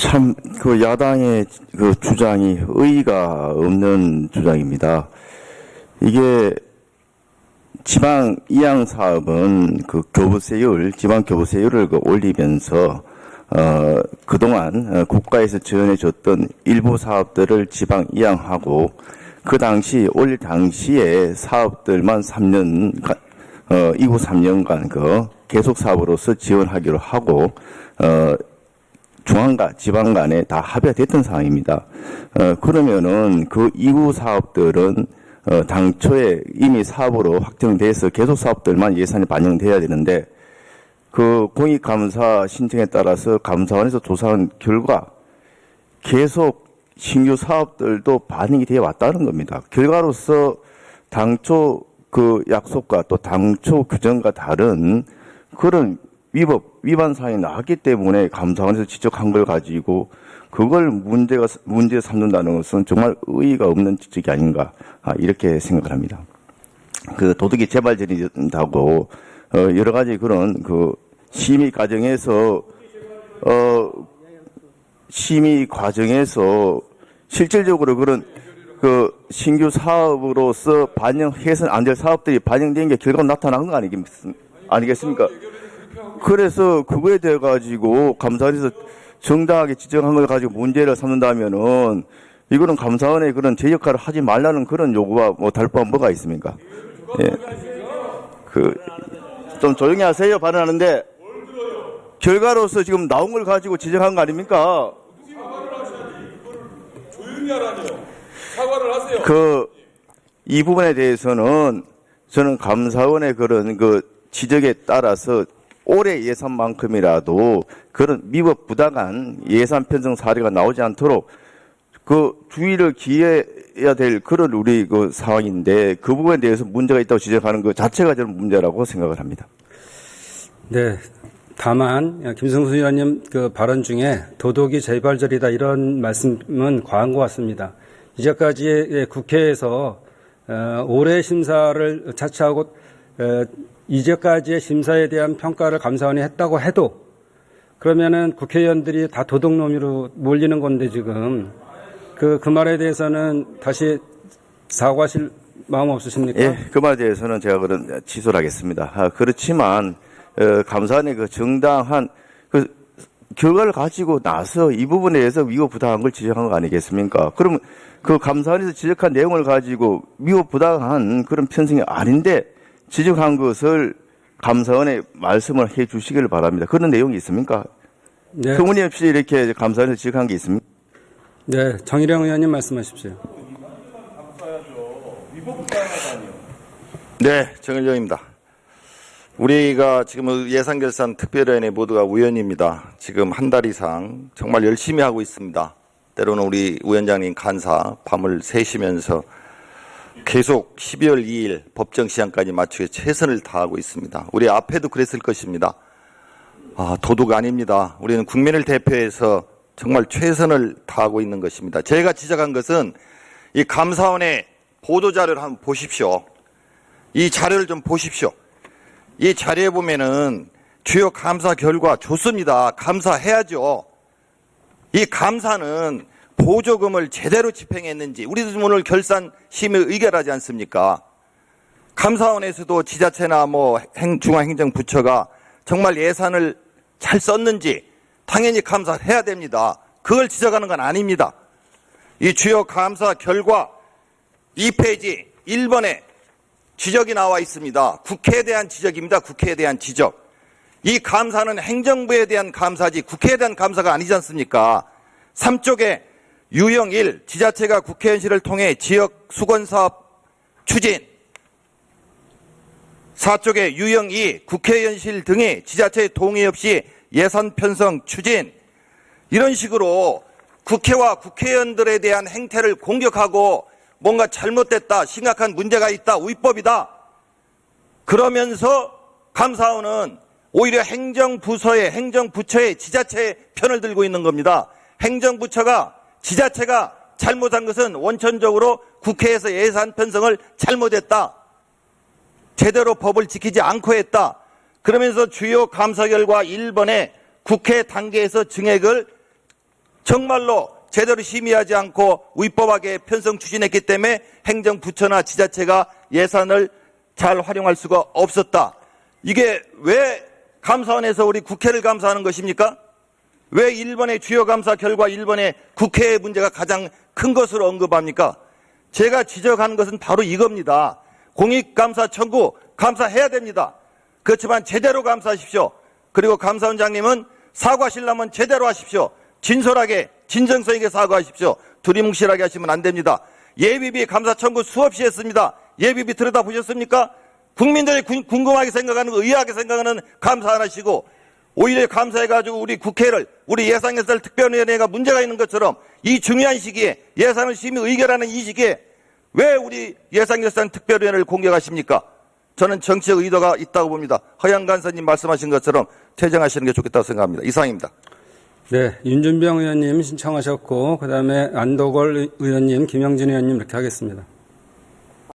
참, 야당의 주장이 의의가 없는 주장입니다. 이게 지방 이양 사업은 교부세율, 지방 교부세율을 올리면서, 그동안 국가에서 지원해줬던 일부 사업들을 지방 이양하고, 그 당시, 올릴 당시에 사업들만 3년, 이후 3년간 계속 사업으로서 지원하기로 하고, 중앙과 지방 간에 다 합의가 됐던 상황입니다. 그러면은 그 이후 사업들은 당초에 이미 사업으로 확정돼서 계속 사업들만 예산이 반영돼야 되는데 공익감사 신청에 따라서 감사원에서 조사한 결과 계속 신규 사업들도 반영이 되어 왔다는 겁니다. 결과로서 당초 약속과 또 당초 규정과 다른 그런 위반 사항이 나왔기 때문에 감사원에서 지적한 걸 가지고 그걸 문제 삼는다는 것은 정말 의의가 없는 지적이 아닌가, 이렇게 생각을 합니다. 도덕이 재발전이다고, 여러 가지 그런 심의 과정에서 실질적으로 그런 신규 사업으로서 반영해서는 안 될 사업들이 반영된 게 결과로 나타난 거 아니겠습니까? 그래서 그거에 대해 가지고 감사원에서 정당하게 지적한 걸 가지고 문제를 삼는다면은 이거는 감사원의 그런 제 역할을 하지 말라는 그런 요구와 다를 바는 뭐가 있습니까? 예. 좀 조용히 하세요. 발언하는데 결과로서 지금 나온 걸 가지고 지적한 거 아닙니까? 조용히 하라니요. 사과를 하세요. 이 부분에 대해서는 저는 감사원의 그런 지적에 따라서 올해 예산만큼이라도 그런 미법 부당한 예산 편성 사례가 나오지 않도록 주의를 기해야 될 그런 우리 상황인데 그 부분에 대해서 문제가 있다고 지적하는 것 자체가 저는 문제라고 생각을 합니다. 네. 다만 김성수 의원님 발언 중에 도덕이 재발절이다 이런 말씀은 과한 것 같습니다. 이제까지 국회에서 올해 심사를 자처하고 이제까지의 심사에 대한 평가를 감사원이 했다고 해도 그러면은 국회의원들이 다 도덕놈이로 몰리는 건데 지금 그 말에 대해서는 다시 사과하실 마음 없으십니까? 예, 그 말에 대해서는 제가 취소를 하겠습니다. 그렇지만 감사원의 정당한 결과를 가지고 나서 이 부분에 대해서 위법부당한 걸 지적한 거 아니겠습니까? 그러면 감사원에서 지적한 내용을 가지고 위법부당한 그런 편성이 아닌데 지적한 것을 감사원에 말씀을 해 주시기를 바랍니다. 그런 내용이 있습니까? 네. 터무니없이 이렇게 감사원에서 지적한 게 있습니까? 네, 정일영 의원님 말씀하십시오. 네, 정일영입니다. 우리가 지금 예산결산 특별위원회 모두가 우연입니다. 지금 한 달 이상 정말 열심히 하고 있습니다. 때로는 우리 위원장님 간사 밤을 새시면서 계속 12월 2일 법정 시한까지 맞추기 최선을 다하고 있습니다. 우리 앞에도 그랬을 것입니다. 도둑 아닙니다. 우리는 국민을 대표해서 정말 최선을 다하고 있는 것입니다. 제가 지적한 것은 이 감사원의 보도자료를 한번 보십시오. 이 자료를 좀 보십시오. 이 자료에 보면은 주요 감사 결과 좋습니다. 감사해야죠. 이 감사는 보조금을 제대로 집행했는지 우리도 오늘 결산심의 의결하지 않습니까? 감사원에서도 지자체나 중앙행정부처가 정말 예산을 잘 썼는지 당연히 감사해야 됩니다. 그걸 지적하는 건 아닙니다. 이 주요 감사 결과 2페이지 1번에 지적이 나와 있습니다. 국회에 대한 지적입니다. 국회에 대한 지적. 이 감사는 행정부에 대한 감사지 국회에 대한 감사가 아니지 않습니까? 3쪽에 유형 1, 지자체가 국회의원실을 통해 지역 수건사업 추진. 4쪽에 유형 2, 국회의원실 등이 지자체의 동의 없이 예산 편성 추진. 이런 식으로 국회와 국회의원들에 대한 행태를 공격하고 뭔가 잘못됐다, 심각한 문제가 있다, 위법이다. 그러면서 감사원은 오히려 행정부처의 지자체의 편을 들고 있는 겁니다. 행정부처가 지자체가 잘못한 것은 원천적으로 국회에서 예산 편성을 잘못했다. 제대로 법을 지키지 않고 했다. 그러면서 주요 감사 결과 1번에 국회 단계에서 증액을 정말로 제대로 심의하지 않고 위법하게 편성 추진했기 때문에 행정부처나 지자체가 예산을 잘 활용할 수가 없었다. 이게 왜 감사원에서 우리 국회를 감사하는 것입니까? 왜 일본의 주요 감사 결과 일본의 국회의 문제가 가장 큰 것으로 언급합니까? 제가 지적하는 것은 바로 이겁니다. 공익감사 청구 감사해야 됩니다. 그렇지만 제대로 감사하십시오. 그리고 감사원장님은 사과하시려면 제대로 하십시오. 진솔하게 진정성 있게 사과하십시오. 두리뭉실하게 하시면 안 됩니다. 예비비 감사 청구 수없이 했습니다. 예비비 들여다보셨습니까? 국민들이 궁금하게 생각하는, 의아하게 생각하는 감사 안 하시고 오히려 감사해가지고 우리 국회를, 우리 예산결산 특별위원회가 문제가 있는 것처럼 이 중요한 시기에 예산을 심의 의결하는 이 시기에 왜 우리 예산결산 특별위원회를 공격하십니까? 저는 정치적 의도가 있다고 봅니다. 허양 간사님 말씀하신 것처럼 퇴정하시는 게 좋겠다고 생각합니다. 이상입니다. 네, 윤준병 의원님 신청하셨고, 그 다음에 안도걸 의원님, 김영진 의원님 이렇게 하겠습니다.